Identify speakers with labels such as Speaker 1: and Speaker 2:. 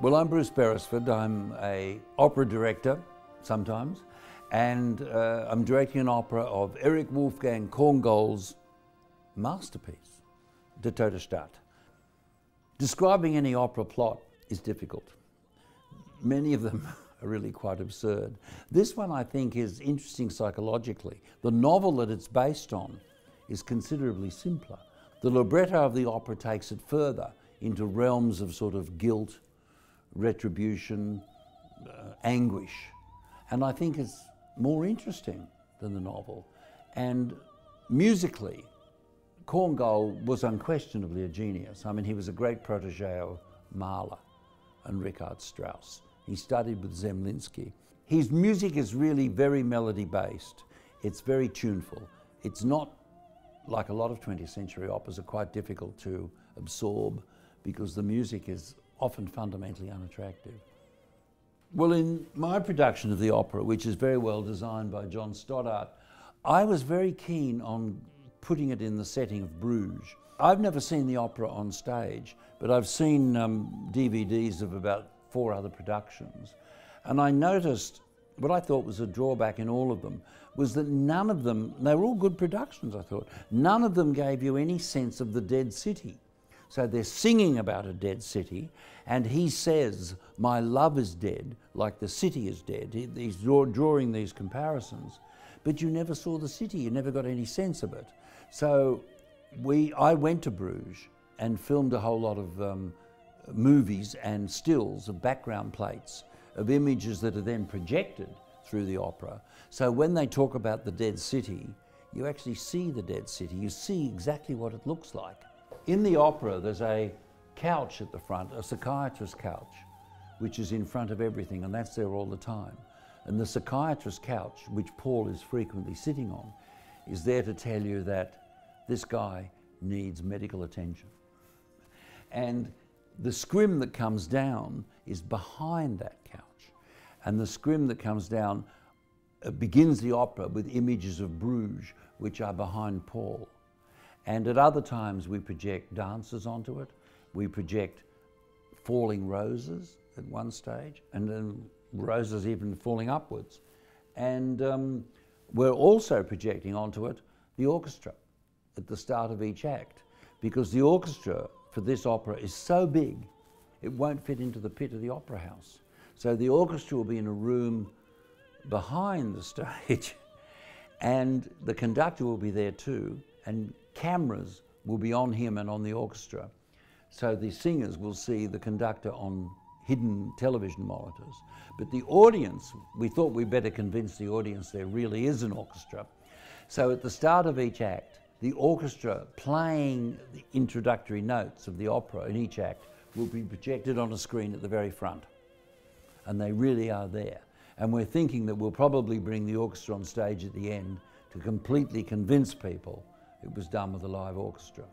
Speaker 1: Well, I'm Bruce Beresford. I'm an opera director sometimes, and I'm directing an opera of Erich Wolfgang Korngold's masterpiece, the tote Stadt. Describing any opera plot is difficult. Many of them are really quite absurd. This one, I think, is interesting psychologically. The novel that it's based on is considerably simpler. The libretto of the opera takes it further into realms of sort of guilt, retribution, anguish. And I think it's more interesting than the novel. And musically, Korngold was unquestionably a genius. I mean, he was a great protege of Mahler and Richard Strauss. He studied with Zemlinsky. His music is really very melody-based. It's very tuneful. It's not like a lot of 20th century operas are quite difficult to absorb because the music is often fundamentally unattractive. Well, in my production of the opera, which is very well designed by John Stoddart, I was very keen on putting it in the setting of Bruges. I've never seen the opera on stage, but I've seen DVDs of about 4 other productions. And I noticed what I thought was a drawback in all of them was that none of them, they were all good productions, I thought, none of them gave you any sense of the dead city. So they're singing about a dead city, and he says, "My love is dead," like the city is dead. He's drawing these comparisons, but you never saw the city, you never got any sense of it. So I went to Bruges and filmed a whole lot of movies and stills of background plates of images that are then projected through the opera. So when they talk about the dead city, you actually see the dead city, you see exactly what it looks like. In the opera, there's a couch at the front, a psychiatrist's couch, which is in front of everything, and that's there all the time. And the psychiatrist's couch, which Paul is frequently sitting on, is there to tell you that this guy needs medical attention. And the scrim that comes down is behind that couch. And the scrim that comes down begins the opera with images of Bruges, which are behind Paul. And at other times we project dancers onto it. We project falling roses at one stage, and then roses even falling upwards. And we're also projecting onto it the orchestra at the start of each act, because the orchestra for this opera is so big, it won't fit into the pit of the opera house. So the orchestra will be in a room behind the stage, and the conductor will be there too, and cameras will be on him and on the orchestra. So the singers will see the conductor on hidden television monitors. But the audience, we thought we'd better convince the audience there really is an orchestra. So at the start of each act, the orchestra playing the introductory notes of the opera in each act will be projected on a screen at the very front. And they really are there. And we're thinking that we'll probably bring the orchestra on stage at the end to completely convince people it was done with a live orchestra.